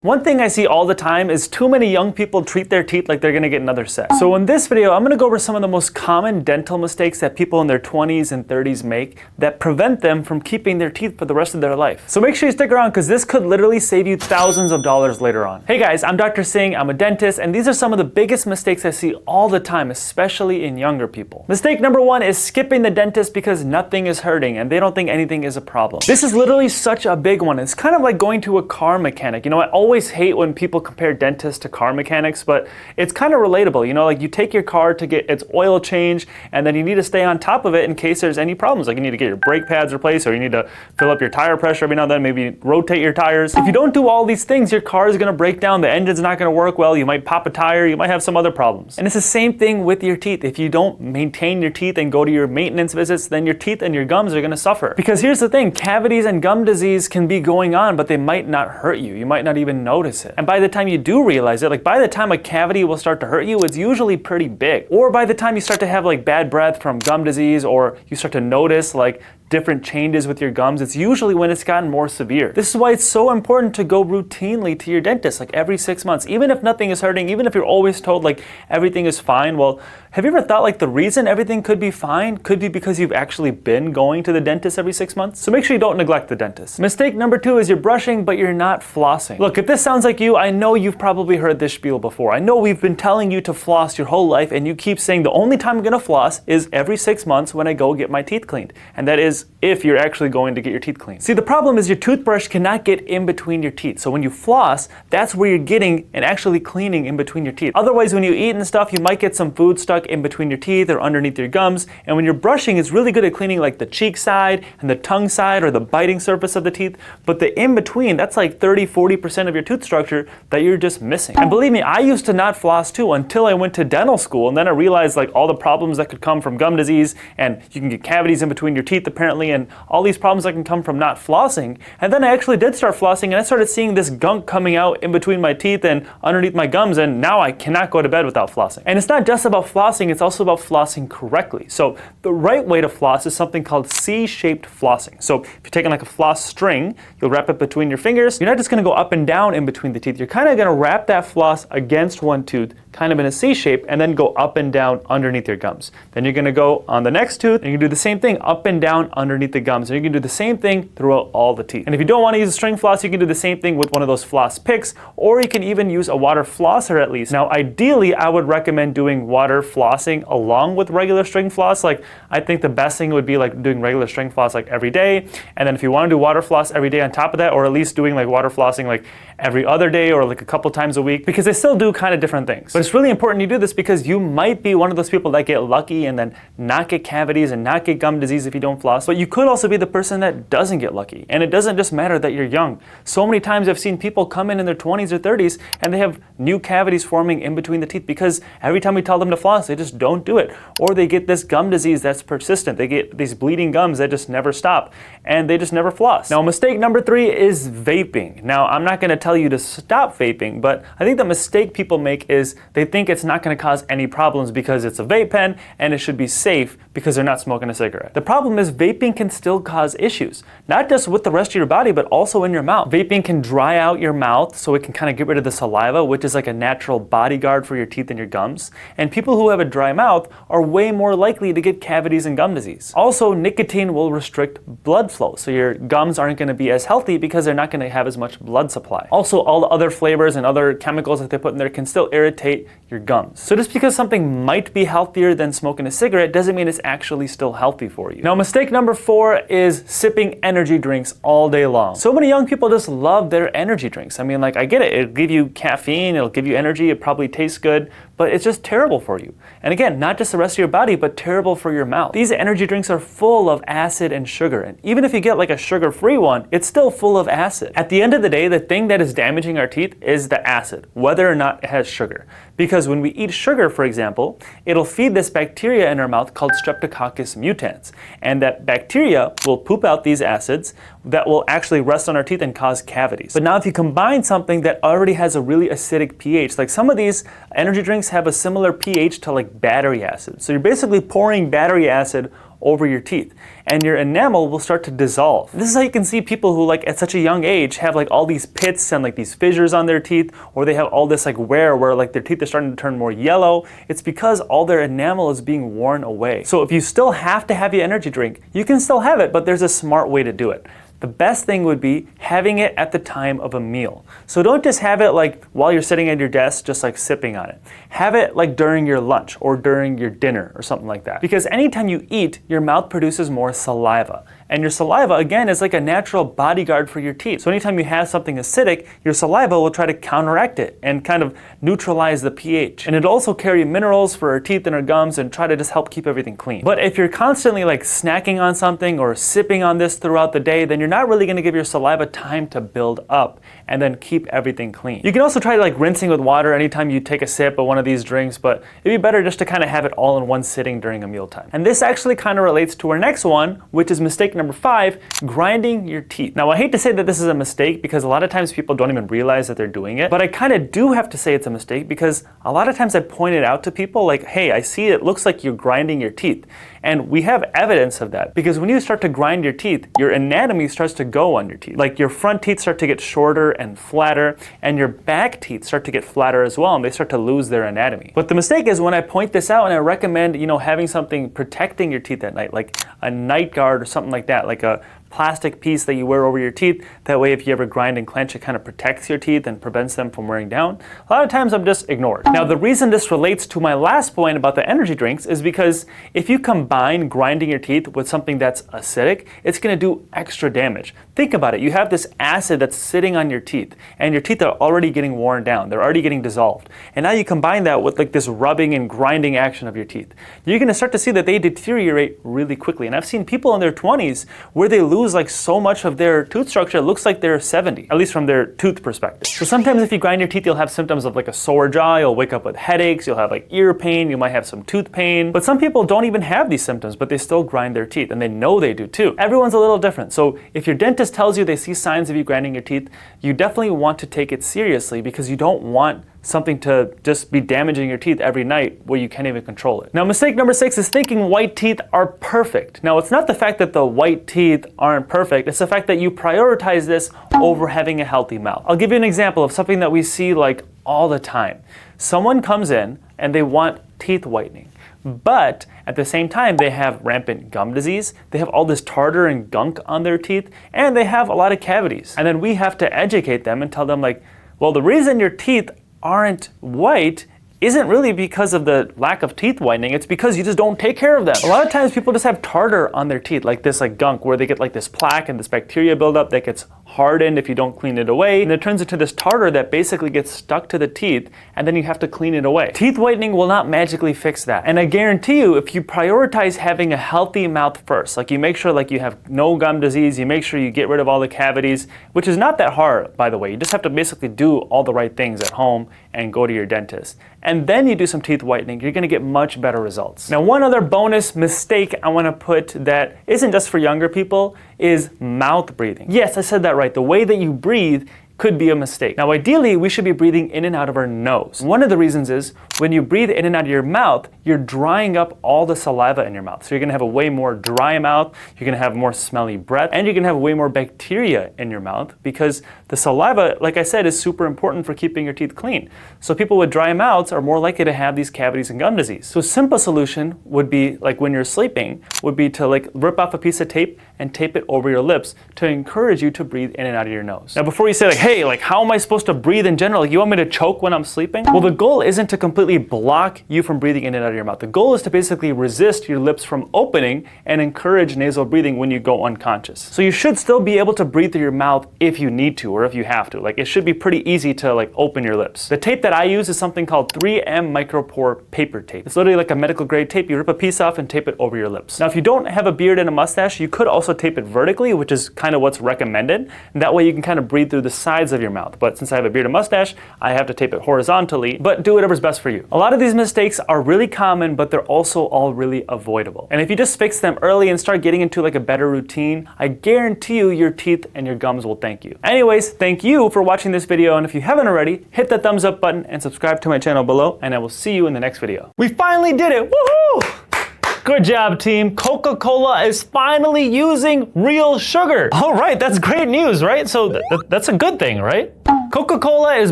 One thing I see all the time is too many young people treat their teeth like they're gonna get another set. So in this video, I'm gonna go over some of the most common dental mistakes that people in their 20s and 30s make that prevent them from keeping their teeth for the rest of their life. So make sure you stick around because this could literally save you thousands of dollars later on. Hey guys, I'm Dr. Singh, I'm a dentist, and these are some of the biggest mistakes I see all the time, especially in younger people. Mistake number one is skipping the dentist because nothing is hurting and they don't think anything is a problem. This is literally such a big one. It's kind of like going to a car mechanic. You know, I always hate when people compare dentists to car mechanics, but it's kind of relatable. You know, like you take your car to get its oil changed and then you need to stay on top of it in case there's any problems. Like you need to get your brake pads replaced, or you need to fill up your tire pressure every now and then, maybe rotate your tires. If you don't do all these things, your car is going to break down, the engine's not going to work well, you might pop a tire, you might have some other problems. And it's the same thing with your teeth. If you don't maintain your teeth and go to your maintenance visits, then your teeth and your gums are going to suffer. Because here's the thing, cavities and gum disease can be going on, but they might not hurt you. You might not even notice it. And by the time you do realize it, like by the time a cavity will start to hurt you, it's usually pretty big. Or by the time you start to have like bad breath from gum disease, or you start to notice like different changes with your gums, it's usually when it's gotten more severe. This is why it's so important to go routinely to your dentist, like every 6 months, even if nothing is hurting, even if you're always told like everything is fine. Well, have you ever thought like the reason everything could be fine could be because you've actually been going to the dentist every 6 months? So make sure you don't neglect the dentist. Mistake number two is you're brushing, but you're not flossing. Look, if this sounds like you, I know you've probably heard this spiel before. I know we've been telling you to floss your whole life, and you keep saying the only time I'm gonna floss is every 6 months when I go get my teeth cleaned. And that is if you're actually going to get your teeth cleaned. See, the problem is your toothbrush cannot get in between your teeth. So when you floss, that's where you're getting and actually cleaning in between your teeth. Otherwise, when you eat and stuff, you might get some food stuck in between your teeth or underneath your gums. And when you're brushing, it's really good at cleaning like the cheek side and the tongue side or the biting surface of the teeth. But the in between, that's like 30-40% of your tooth structure that you're just missing. And believe me, I used to not floss too until I went to dental school. And then I realized like all the problems that could come from gum disease, and you can get cavities in between your teeth apparently, and all these problems that can come from not flossing. And then I actually did start flossing, and I started seeing this gunk coming out in between my teeth and underneath my gums, and now I cannot go to bed without flossing. And it's not just about flossing, it's also about flossing correctly. So the right way to floss is something called C-shaped flossing. So if you're taking like a floss string, you'll wrap it between your fingers. You're not just gonna go up and down in between the teeth. You're kind of gonna wrap that floss against one tooth, kind of in a C shape, and then go up and down underneath your gums. Then you're gonna go on the next tooth, and you can do the same thing up and down underneath the gums. And you can do the same thing throughout all the teeth. And if you don't want to use a string floss, you can do the same thing with one of those floss picks, or you can even use a water flosser at least. Now, ideally, I would recommend doing water flossing along with regular string floss. Like, I think the best thing would be like doing regular string floss like every day. And then if you want to do water floss every day on top of that, or at least doing like water flossing like every other day or like a couple times a week, because they still do kind of different things. But it's really important you do this because you might be one of those people that get lucky and then not get cavities and not get gum disease if you don't floss. But you could also be the person that doesn't get lucky. And it doesn't just matter that you're young. So many times I've seen people come in their 20s or 30s and they have new cavities forming in between the teeth because every time we tell them to floss, they just don't do it. Or they get this gum disease that's persistent. They get these bleeding gums that just never stop and they just never floss. Now, mistake number three is vaping. Now, I'm not going to tell you to stop vaping, but I think the mistake people make is they think it's not going to cause any problems because it's a vape pen and it should be safe because they're not smoking a cigarette. The problem is vaping can still cause issues, not just with the rest of your body, but also in your mouth. Vaping can dry out your mouth so it can kind of get rid of the saliva, which is like a natural bodyguard for your teeth and your gums. And people who have a dry mouth are way more likely to get cavities and gum disease. Also, nicotine will restrict blood flow, so your gums aren't going to be as healthy because they're not going to have as much blood supply. Also, all the other flavors and other chemicals that they put in there can still irritate your gums. So just because something might be healthier than smoking a cigarette doesn't mean it's actually still healthy for you. Now, mistake number four is sipping energy drinks all day long. So many young people just love their energy drinks. I mean, like, I get it. It'll give you caffeine, it'll give you energy, it probably tastes good, but it's just terrible for you. And again, not just the rest of your body, but terrible for your mouth. These energy drinks are full of acid and sugar. And even if you get like a sugar-free one, it's still full of acid. At the end of the day, the thing that is damaging our teeth is the acid, whether or not it has sugar. Because when we eat sugar, for example, it'll feed this bacteria in our mouth called Streptococcus mutans. And that bacteria will poop out these acids that will actually rest on our teeth and cause cavities. But now if you combine something that already has a really acidic pH, like some of these energy drinks have a similar pH to like battery acid. So you're basically pouring battery acid over your teeth, and your enamel will start to dissolve. This is how you can see people who like at such a young age have like all these pits and like these fissures on their teeth, or they have all this like wear where like their teeth are starting to turn more yellow. It's because all their enamel is being worn away. So if you still have to have your energy drink, you can still have it, but there's a smart way to do it. The best thing would be having it at the time of a meal. So don't just have it like while you're sitting at your desk, just like sipping on it. Have it like during your lunch or during your dinner or something like that. Because anytime you eat, your mouth produces more saliva. And your saliva, again, is like a natural bodyguard for your teeth. So anytime you have something acidic, your saliva will try to counteract it and kind of neutralize the pH. And it'll also carry minerals for our teeth and our gums and try to just help keep everything clean. But if you're constantly like snacking on something or sipping on this throughout the day, then you're not really gonna give your saliva time to build up and then keep everything clean. You can also try like rinsing with water anytime you take a sip of one of these drinks, but it'd be better just to kind of have it all in one sitting during a mealtime. And this actually kind of relates to our next one, which is mistake number 5, grinding your teeth. Now, I hate to say that this is a mistake because a lot of times people don't even realize that they're doing it, but I kind of do have to say it's a mistake because a lot of times I point it out to people like, hey, I see it looks like you're grinding your teeth. And we have evidence of that because when you start to grind your teeth, your anatomy starts to go on your teeth. Like your front teeth start to get shorter and flatter, and your back teeth start to get flatter as well, and they start to lose their anatomy. But the mistake is when I point this out and I recommend, having something protecting your teeth at night, like a night guard or something like that, like a plastic piece that you wear over your teeth. That way, if you ever grind and clench, it kind of protects your teeth and prevents them from wearing down. A lot of times I'm just ignored. Now, the reason this relates to my last point about the energy drinks is because if you combine grinding your teeth with something that's acidic, it's gonna do extra damage. Think about it. You have this acid that's sitting on your teeth, and your teeth are already getting worn down. They're already getting dissolved. And now you combine that with like this rubbing and grinding action of your teeth. You're gonna start to see that they deteriorate really quickly. And I've seen people in their 20s where they lose like so much of their tooth structure, it looks like they're 70, at least from their tooth perspective. So sometimes if you grind your teeth, you'll have symptoms of like a sore jaw, you'll wake up with headaches, you'll have like ear pain, you might have some tooth pain. But some people don't even have these symptoms, but they still grind their teeth, and they know they do too. Everyone's a little different. So if your dentist tells you they see signs of you grinding your teeth, you definitely want to take it seriously because you don't want something to just be damaging your teeth every night where you can't even control it. Now, mistake number 6 is thinking white teeth are perfect. Now, it's not the fact that the white teeth aren't perfect, it's the fact that you prioritize this over having a healthy mouth. I'll give you an example of something that we see like all the time. Someone comes in and they want teeth whitening, but at the same time, they have rampant gum disease, they have all this tartar and gunk on their teeth, and they have a lot of cavities. And then we have to educate them and tell them like, well, the reason your teeth aren't white isn't really because of the lack of teeth whitening, it's because you just don't take care of them. A lot of times people just have tartar on their teeth, like this like gunk, where they get like this plaque and this bacteria buildup that gets hardened if you don't clean it away, and it turns into this tartar that basically gets stuck to the teeth, and then you have to clean it away. Teeth whitening will not magically fix that. And I guarantee you, if you prioritize having a healthy mouth first, like you make sure like you have no gum disease, you make sure you get rid of all the cavities, which is not that hard, by the way. You just have to basically do all the right things at home and go to your dentist. And then you do some teeth whitening, you're gonna get much better results. Now, one other bonus mistake I wanna put that isn't just for younger people is mouth breathing. Yes, I said that right. The way that you breathe could be a mistake. Now, ideally, we should be breathing in and out of our nose. One of the reasons is when you breathe in and out of your mouth, you're drying up all the saliva in your mouth. So you're gonna have a way more dry mouth, you're gonna have more smelly breath, and you're gonna have way more bacteria in your mouth because the saliva, like I said, is super important for keeping your teeth clean. So people with dry mouths are more likely to have these cavities and gum disease. So a simple solution would be, like when you're sleeping, would be to like rip off a piece of tape and tape it over your lips to encourage you to breathe in and out of your nose. Now, before you say like, hey, like how am I supposed to breathe in general? Like, you want me to choke when I'm sleeping? Well, the goal isn't to completely block you from breathing in and out of your mouth. The goal is to basically resist your lips from opening and encourage nasal breathing when you go unconscious. So you should still be able to breathe through your mouth if you need to or if you have to. Like, it should be pretty easy to like open your lips. The tape that I use is something called 3M micropore paper tape. It's literally like a medical grade tape. You rip a piece off and tape it over your lips. Now, if you don't have a beard and a mustache, you could also tape it vertically, which is kind of what's recommended. And that way you can kind of breathe through the sides of your mouth. But since I have a beard and mustache, I have to tape it horizontally, but do whatever's best for you. A lot of these mistakes are really common, but they're also all really avoidable. And if you just fix them early and start getting into like a better routine, I guarantee you your teeth and your gums will thank you. Anyways, thank you for watching this video. And if you haven't already, hit that thumbs up button and subscribe to my channel below, and I will see you in the next video. We finally did it, woohoo! Good job, team. Coca-Cola is finally using real sugar. All right, that's great news, right? So that's a good thing, right? Coca-Cola is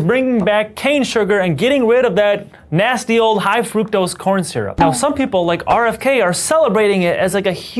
bringing back cane sugar and getting rid of that nasty old high fructose corn syrup. Now, some people like RFK are celebrating it as like a huge